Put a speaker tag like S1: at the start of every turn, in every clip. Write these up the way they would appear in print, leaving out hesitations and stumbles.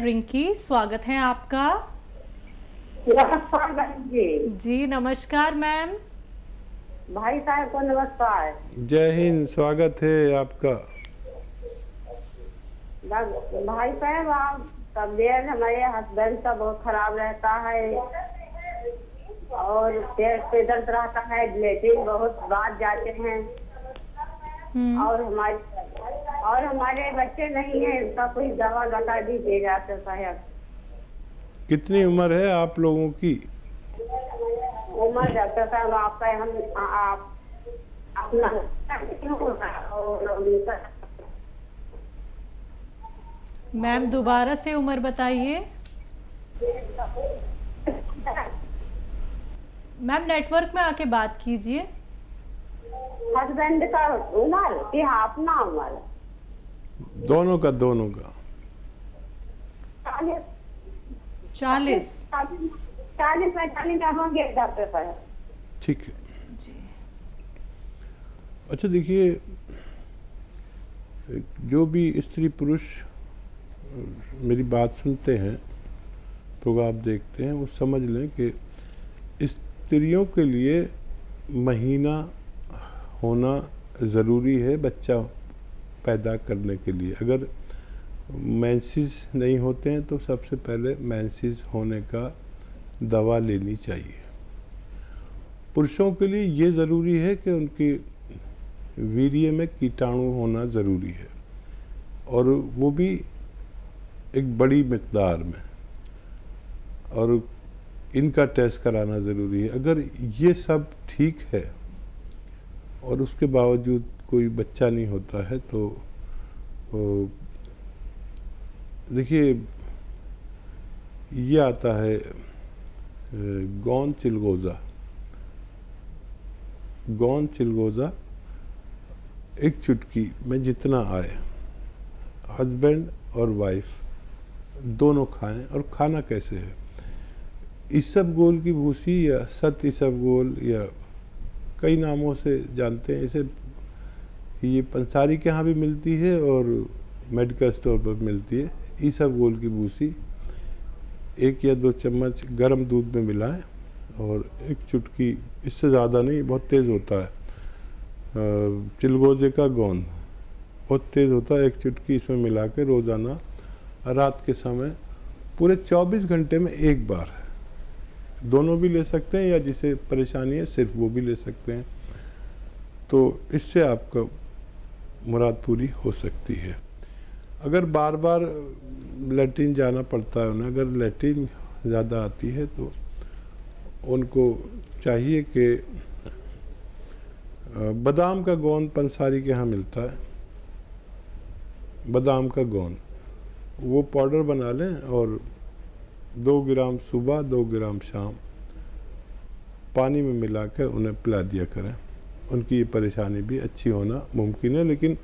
S1: रिंकी, स्वागत है आपका।
S2: नमस्कार बहन जी।
S1: जी नमस्कार मैम।
S2: भाई साहब को नमस्कार।
S3: जय हिंद, स्वागत है आपका।
S2: भाई साहब, आप तबीयत हमारे हस्बैंड का बहुत खराब रहता है और पेट पे दर्द रहता है, लेटिन बहुत बात जाते हैं और हमारे बच्चे नहीं है, इनका कोई दवा बता दीजिएगा तो साहब।
S3: कितनी उम्र है आप लोगों की?
S2: उम्र डॉक्टर साहब आपका आप अपना
S1: मैम दोबारा से उम्र बताइए। मैम नेटवर्क में आके बात कीजिए।
S2: हस्बैंड का उम्र कि अपना उम्र?
S3: दोनों का
S1: 40।
S2: 40-45 का होंगे डॉक्टर साहब।
S3: ठीक है जी। अच्छा देखिए, जो भी स्त्री पुरुष मेरी बात सुनते हैं, प्रोग्राम देखते हैं, वो समझ लें कि स्त्रियों के लिए महीना होना ज़रूरी है बच्चा पैदा करने के लिए। अगर मेंसेस नहीं होते हैं तो सबसे पहले मेंसेस होने का दवा लेनी चाहिए। पुरुषों के लिए ये ज़रूरी है कि उनके वीर्य में कीटाणु होना ज़रूरी है, और वो भी एक बड़ी मिकदार में, और इनका टेस्ट कराना ज़रूरी है। अगर ये सब ठीक है और उसके बावजूद कोई बच्चा नहीं होता है तो देखिए, ये आता है गौन चिलगोज़ा एक चुटकी में जितना आए, हस्बैंड और वाइफ दोनों खाएं। और खाना कैसे है? इसबगोल की भूसी या सत इसबगोल, या कई नामों से जानते हैं इसे। ये पंसारी के यहाँ भी मिलती है और मेडिकल स्टोर पर मिलती है। इसबगोल की भूसी 1 या 2 चम्मच गर्म दूध में मिलाएं और एक चुटकी, इससे ज़्यादा नहीं, बहुत तेज़ होता है, चिलगोज़े का गोंद बहुत तेज़ होता है, एक चुटकी इसमें मिला के रोज़ाना रात के समय पूरे 24 घंटे में एक बार, दोनों भी ले सकते हैं या जिसे परेशानी है सिर्फ वो भी ले सकते हैं। तो इससे आपका मुराद पूरी हो सकती है। अगर बार बार लैट्रिन जाना पड़ता है उन्हें, अगर लैट्रिन ज़्यादा आती है तो उनको चाहिए कि बादाम का गोंद पंसारी के यहाँ मिलता है, बादाम का गोंद, वो पाउडर बना लें और 2 ग्राम सुबह 2 ग्राम शाम पानी में मिला कर उन्हें पिला दिया करें। उनकी ये परेशानी भी अच्छी होना मुमकिन है। लेकिन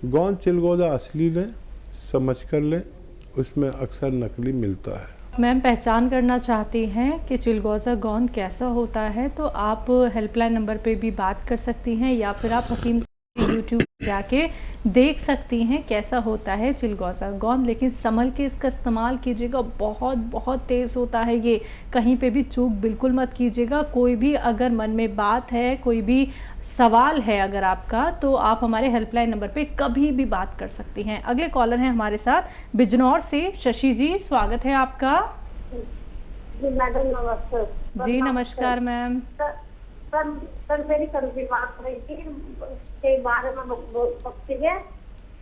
S3: गोंद चिलगोज़ा असली लें, समझ कर लें, उसमें अक्सर नकली मिलता है।
S1: मैम पहचान करना चाहती हैं कि चिलगोज़ा गोंद कैसा होता है, तो आप हेल्पलाइन नंबर पे भी बात कर सकती हैं या फिर आप हकीम यूट्यूब जाके देख सकती हैं कैसा होता है चिलगोज़ा गोंद। लेकिन संभल के इसका इस्तेमाल कीजिएगा, बहुत बहुत तेज़ होता है ये, कहीं पे भी चूक बिल्कुल मत कीजिएगा। कोई भी अगर मन में बात है, कोई भी सवाल है अगर आपका, तो आप हमारे हेल्पलाइन नंबर पे कभी भी बात कर सकती हैं। अगले कॉलर हैं हमारे साथ बिजनौर से, शशि जी, स्वागत है आपका।
S2: जी मैडम नमस्ते।
S1: जी नमस्कार मैम।
S2: सर मेरी कल की बात हुई थी के बारे में बहुत सकती है।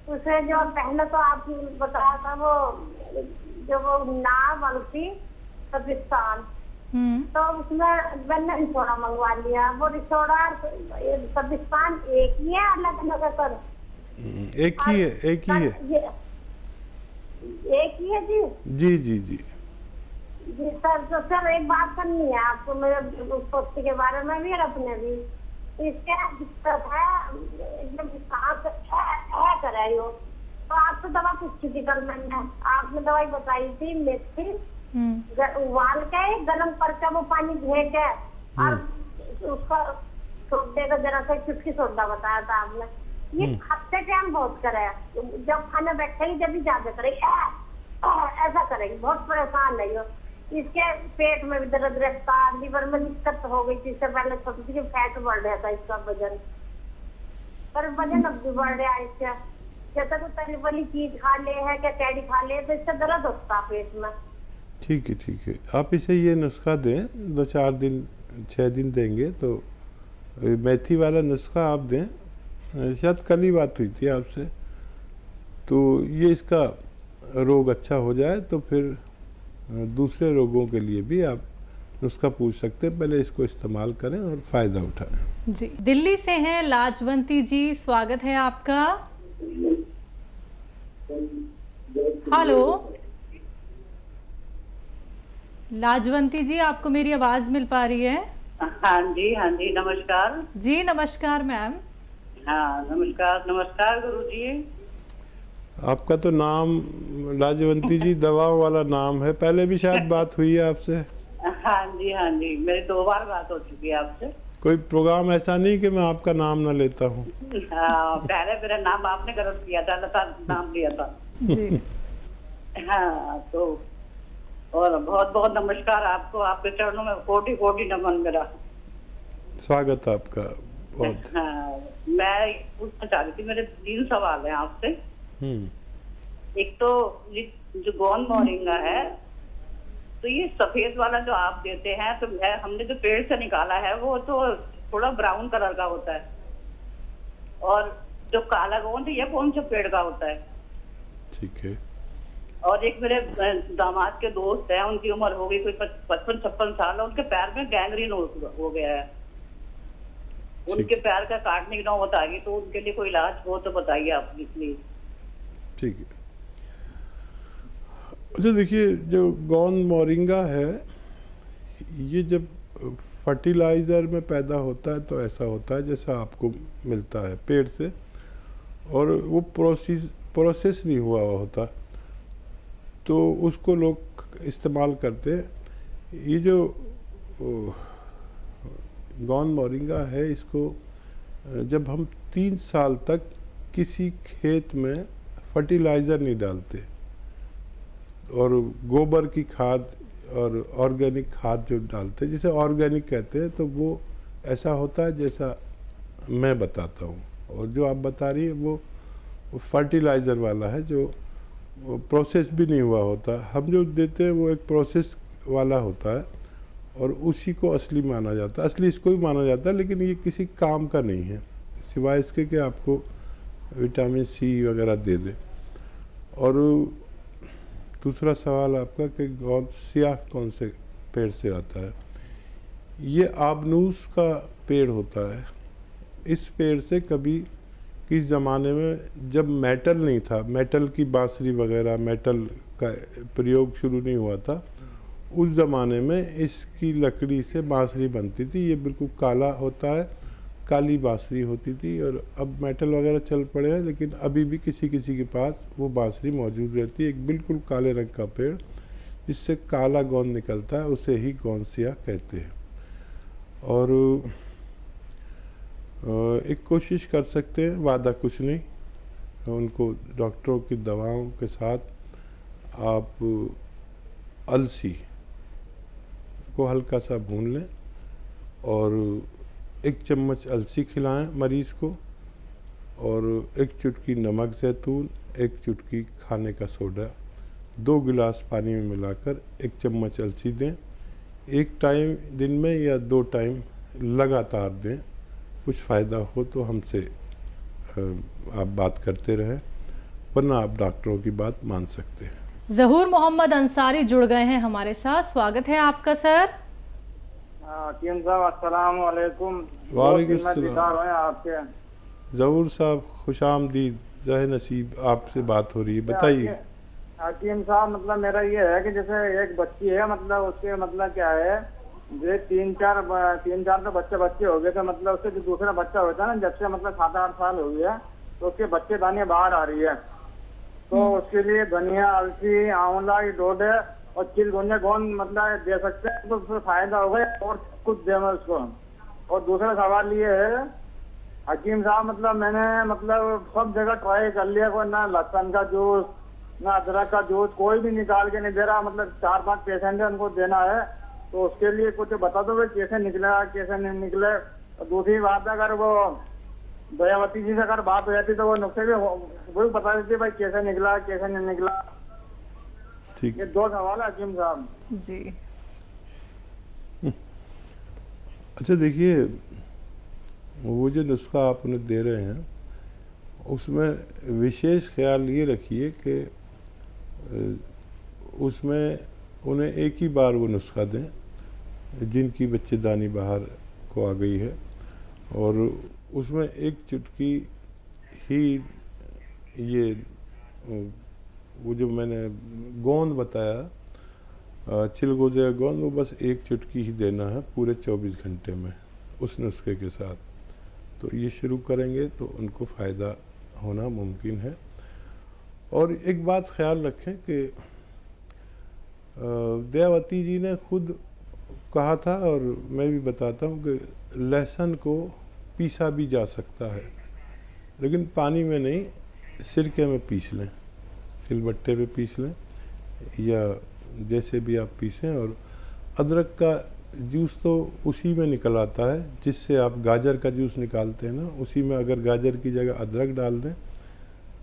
S2: उसे जो पहले तो आप बताया था वो जो वो नाव वाली थी सबिस्तान, तो उसमें मैंने रिसोड़ा मंगवा लिया। वो रिसोड़ा सबिस्तान एक ही है, अलग अलग है सर?
S3: एक ही है, एक ही है,
S2: एक ही है जी।
S3: जी जी जी
S2: जी सर, तो सर एक बात करनी है आपको मेरे पोती के बारे में भी और अपने भी। इसके दिक्कत है, एकदम सांस है करे हो। तो आपसे दवा पूछी थी कल मैंने, आपने दवाई बताई थी मेथी उबाल के गर्म करके वो पानी धे के और उसका सोडे का जरा सा चुटकी सोडा बताया था आपने। ये हफ्ते टाइम बहुत करे, जब खाने बैठे ही जब भी ज्यादा करे ऐसा रही, बहुत परेशान रही हो। इसके पेट में भी दर्द रहता, लीवर में दिक्कत हो गई थी। इससे पहले सोचती थी फैट बढ़ रहा था इसका वजन, पर वजन अब भी बढ़ रहा है इसका। जैसा कोई तली वाली चीज खा ले है क्या कैडी खा ले तो इससे दर्द होता है पेट में।
S3: ठीक है, आप इसे ये नुस्खा दें, 2-4 दिन 6 दिन देंगे तो मेथी वाला नुस्खा आप दें। शायद कल ही बात हुई थी आपसे, तो ये इसका रोग अच्छा हो जाए तो फिर दूसरे रोगों के लिए भी आप नुस्खा पूछ सकते हैं। पहले इसको इस्तेमाल करें और फ़ायदा उठाएं।
S1: जी, दिल्ली से हैं लाजवंती जी, स्वागत है आपका। हेलो लाजवंती जी, आपको मेरी आवाज मिल पा रही है?
S4: हाँ जी, नमस्कार।
S1: जी नमस्कार मैम।
S4: हाँ नमस्कार गुरुजी।
S3: आपका तो नाम लाजवंती जी दवाओं वाला नाम है, पहले भी शायद बात हुई है आपसे।
S4: हाँ जी, मेरी 2 बार बात हो चुकी है आपसे।
S3: कोई प्रोग्राम ऐसा नहीं कि मैं आपका नाम ना लेता हूँ।
S4: हाँ, पहले मेरा नाम आपने गलत किया था, लता नाम लिया था
S1: जी।
S4: हाँ, तो और बहुत बहुत नमस्कार आपको, आपके चरणों में कोटि कोटि नमन मेरा।
S3: स्वागत आपका बहुत।
S4: हाँ, मैं पूछना चाह रही थी, मेरे 3 सवाल हैं आपसे। एक तो जो गोंद मोरिंगा है, तो ये सफेद वाला जो आप देते हैं, तो हमने जो पेड़ से निकाला है वो तो थोड़ा ब्राउन कलर का होता है, और जो काला गोंद ये कौन से पेड़ का होता है?
S3: ठीक है।
S4: और एक मेरे दामाद के दोस्त हैं, उनकी उम्र हो गई कोई 55-56 साल, उनके पैर में गैंग्रीन हो गया है। उनके पैर का काटने की नौबत आ गई, तो उनके लिए कोई इलाज हो तो बताइए आप प्लीज।
S3: ठीक है। अच्छा देखिए, जो गोंद मोरिंगा है ये जब फर्टिलाइज़र में पैदा होता है तो ऐसा होता है जैसा आपको मिलता है पेड़ से, और वो प्रोसेस नहीं हुआ होता, तो उसको लोग इस्तेमाल करते हैं। ये जो गोंद मोरिंगा है, इसको जब हम 3 साल तक किसी खेत में फर्टिलाइज़र नहीं डालते और गोबर की खाद और ऑर्गेनिक खाद जो डालते हैं, जिसे ऑर्गेनिक कहते हैं, तो वो ऐसा होता है जैसा मैं बताता हूँ। और जो आप बता रही है वो फर्टिलाइज़र वाला है, जो प्रोसेस भी नहीं हुआ होता। हम जो देते हैं वो एक प्रोसेस वाला होता है और उसी को असली माना जाता है, असली इसको भी माना जाता है, लेकिन ये किसी काम का नहीं है सिवाय इसके कि आपको विटामिन सी वगैरह दे दे। और दूसरा सवाल आपका कि गोंद स्याह कौन से पेड़ से आता है, ये आबनूस का पेड़ होता है। इस पेड़ से कभी किस ज़माने में जब मेटल नहीं था, मेटल की बांसुरी वगैरह, मेटल का प्रयोग शुरू नहीं हुआ था, उस ज़माने में इसकी लकड़ी से बांसुरी बनती थी। ये बिल्कुल काला होता है, काली बांसुरी होती थी। और अब मेटल वगैरह चल पड़े हैं, लेकिन अभी भी किसी किसी के पास वो बांसुरी मौजूद रहती है। एक बिल्कुल काले रंग का पेड़ जिससे काला गोंद निकलता है, उसे ही गोंद स्याह कहते हैं। और एक कोशिश कर सकते हैं, वादा कुछ नहीं, उनको डॉक्टरों की दवाओं के साथ आप अलसी को हल्का सा भून लें और 1 चम्मच अलसी खिलाएं मरीज़ को, और 1 चुटकी नमक ज़ैतून, 1 चुटकी खाने का सोडा 2 गिलास पानी में मिलाकर 1 चम्मच अलसी दें। 1 टाइम दिन में या 2 टाइम लगातार दें। कुछ फ़ायदा हो तो हमसे आप बात करते रहें, वरना आप डॉक्टरों की बात मान सकते हैं।
S1: ज़हूर मोहम्मद अंसारी जुड़ गए हैं हमारे साथ, स्वागत है आपका सर।
S5: टीम साहब अस्सलाम वालेकुम।
S3: वालेकुम सलाम।
S5: आपके
S3: ज़हूर साहब खुशामदीद, जहे नसीब, आपसे बात हो रही है, बताइए।
S5: टीम साहब, मतलब मेरा ये है कि जैसे एक बच्ची है, मतलब उसके मतलब क्या है, ये 3-4 तो बच्चे हो गए थे, मतलब उससे जो दूसरा बच्चा होता है ना, जब से मतलब 7-8 साल हो गया, तो उसके बच्चे दाने बाहर आ रही है। तो उसके लिए धनिया, अलसी, आंवला की डोडे और चिलगोंजा गोंद मतलब दे सकते हैं, तो उससे फायदा होगा, और कुछ देना उसको। और दूसरा सवाल ये है हकीम साहब, मतलब मैंने मतलब सब जगह ट्राई कर लिया, कोई ना लहसुन का जूस, ना अदरक का जूस कोई भी निकाल के नहीं दे रहा। मतलब 4-5 पेशेंट है, उनको देना है, तो उसके लिए कुछ बता दो भाई कैसे निकलेगा कैसे नहीं निकले। और दूसरी बात, अगर वो दयावती जी से अगर बात हो जाती तो वो नुस्खे भी वो भी बता देती भाई कैसे निकला कैसे नहीं निकला।
S3: ठीक।
S5: ये 2 सवाल है हकीम साहब
S1: जी।
S3: अच्छा देखिए, वो जो नुस्खा आप उन्हें दे रहे हैं उसमें विशेष ख्याल ये रखिए कि उसमें उन्हें एक ही बार वो नुस्खा दें जिनकी बच्चेदानी बाहर को आ गई है, और उसमें एक चुटकी ही ये वो जो मैंने गोंद बताया चिलगोजे का गोंद, वो बस एक चुटकी ही देना है पूरे 24 घंटे में उस नुस्खे के साथ। तो ये शुरू करेंगे तो उनको फ़ायदा होना मुमकिन है। और एक बात ख्याल रखें कि दयावती जी ने खुद कहा था, और मैं भी बताता हूँ कि लहसुन को पीसा भी जा सकता है, लेकिन पानी में नहीं, सिरके में पीस लें, सिलबट्टे पे पीस लें या जैसे भी आप पीसें। और अदरक का जूस तो उसी में निकल आता है जिससे आप गाजर का जूस निकालते हैं ना, उसी में अगर गाजर की जगह अदरक डाल दें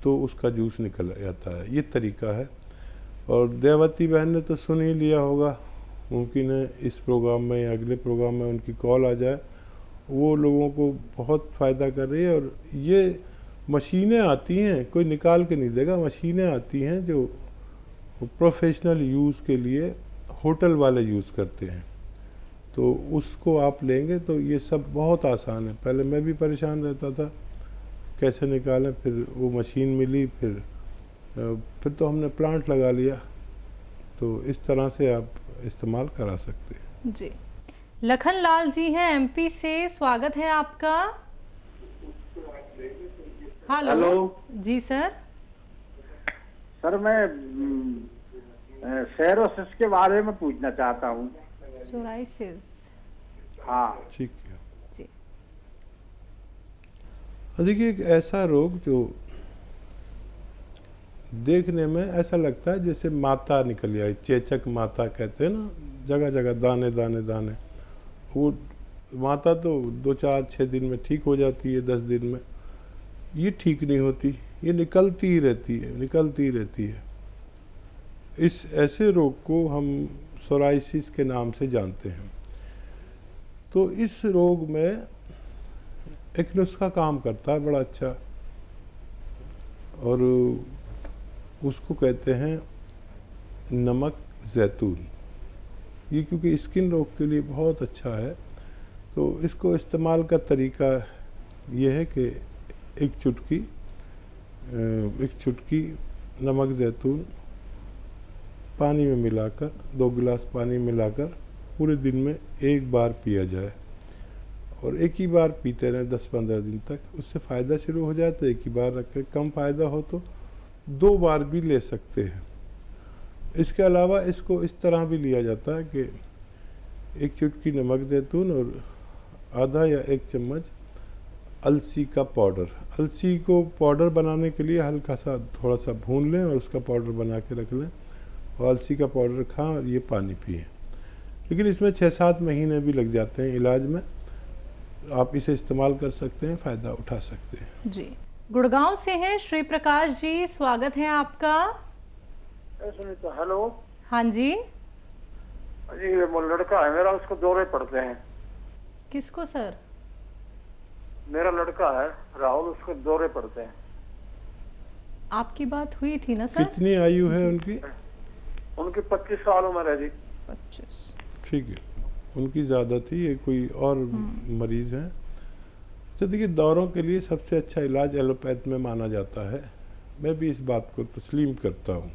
S3: तो उसका जूस निकल जाता है। ये तरीका है। और दयावती बहन ने तो सुन ही लिया होगा, मुमकिन है इस प्रोग्राम में या अगले प्रोग्राम में उनकी कॉल आ जाए। वो लोगों को बहुत फ़ायदा कर रही है। और ये मशीनें आती हैं, कोई निकाल के नहीं देगा, मशीनें आती हैं जो प्रोफेशनल यूज़ के लिए होटल वाले यूज़ करते हैं, तो उसको आप लेंगे तो ये सब बहुत आसान है। पहले मैं भी परेशान रहता था कैसे निकालें, फिर वो मशीन मिली, फिर तो हमने प्लांट लगा लिया। तो इस तरह से आप इस्तेमाल करा सकते हैं।
S1: जी। लखन लाल जी हैं एमपी से, स्वागत है आपका। हेलो जी सर।
S5: सर मैं सेरोसिस के बारे में पूछना चाहता हूँ।
S1: सोराइसिस।
S5: हाँ
S3: ठीक है
S1: जी।
S3: देखिए, एक ऐसा रोग जो देखने में ऐसा लगता है जैसे माता निकल आई, चेचक माता कहते हैं ना, जगह जगह दाने दाने दाने। वो माता तो 2-4-6 दिन में ठीक हो जाती है, 10 दिन में। ये ठीक नहीं होती, ये निकलती ही रहती है, निकलती ही रहती है। इस ऐसे रोग को हम सोराइसिस के नाम से जानते हैं। तो इस रोग में एक नुस्खा काम करता है बड़ा अच्छा, और उसको कहते हैं नमक ज़ैतून। ये क्योंकि स्किन रोग के लिए बहुत अच्छा है, तो इसको इस्तेमाल का तरीका ये है कि एक चुटकी नमक ज़ैतून पानी में मिलाकर, 2 गिलास पानी मिलाकर पूरे दिन में एक बार पिया जाए, और एक ही बार पीते रहें 10-15 दिन तक। उससे फ़ायदा शुरू हो जाए तो एक ही बार रखें, कम फ़ायदा हो तो 2 बार भी ले सकते हैं। इसके अलावा इसको इस तरह भी लिया जाता है कि एक चुटकी नमक ज़ैतून और आधा या 1 चम्मच अलसी का पाउडर। अलसी को पाउडर बनाने के लिए हल्का सा थोड़ा सा भून लें और उसका पाउडर बना के रख लें, और अलसी का पाउडर खाएं और ये पानी पिएं। लेकिन इसमें 6-7 महीने भी लग जाते हैं इलाज में। आप इसे इस्तेमाल कर सकते हैं, फ़ायदा उठा सकते हैं।
S1: जी। गुड़गांव से हैं श्री प्रकाश जी, स्वागत है आपका।
S5: हेलो।
S1: हाँ जी।
S5: जी वो लड़का है मेरा, उसको दौरे पड़ते हैं।
S1: किसको सर?
S5: मेरा लड़का है राहुल, उसको दौरे पड़ते हैं।
S1: आपकी बात हुई थी ना सर?
S3: कितनी आयु है उनकी?
S5: उनकी 25 साल उम्र है जी।
S1: 25।
S3: ठीक है, उनकी ज़्यादा थी, ये कोई और मरीज़ हैं। तो देखिए, दौरों के लिए सबसे अच्छा इलाज एलोपैथ में माना जाता है। मैं भी इस बात को तस्लीम करता हूँ।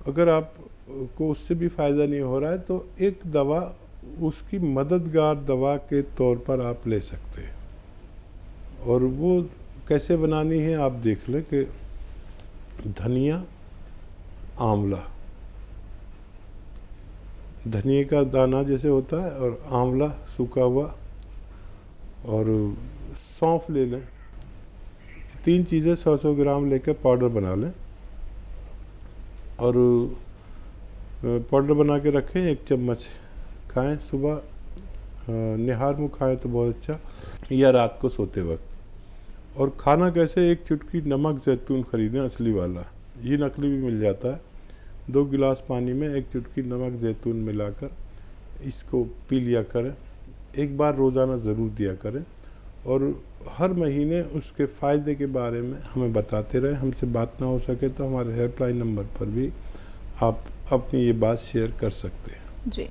S3: अगर आप को उससे भी फ़ायदा नहीं हो रहा है तो एक दवा उसकी मददगार दवा के तौर पर आप ले सकते हैं, और वो कैसे बनानी है आप देख लें कि धनिया, आंवला, धनिया का दाना जैसे होता है, और आंवला सूखा हुआ, और सौंफ ले लें। 3 चीज़ें 100-100 ग्राम लेकर पाउडर बना लें, और पाउडर बना के रखें, 1 चम्मच खाएं सुबह, निहार मुँह खाएं तो बहुत अच्छा, या रात को सोते वक्त। और खाना कैसे, 1 चुटकी नमक जैतून खरीदें असली वाला, ये नकली भी मिल जाता है। 2 गिलास पानी में 1 चुटकी नमक जैतून मिलाकर इसको पी लिया करें, 1 बार रोज़ाना ज़रूर दिया करें। और हर महीने उसके फ़ायदे के बारे में हमें बताते रहें। हमसे बात ना हो सके तो हमारे हेल्पलाइन नंबर पर भी आप अपनी ये बात शेयर कर सकते हैं।
S1: जी।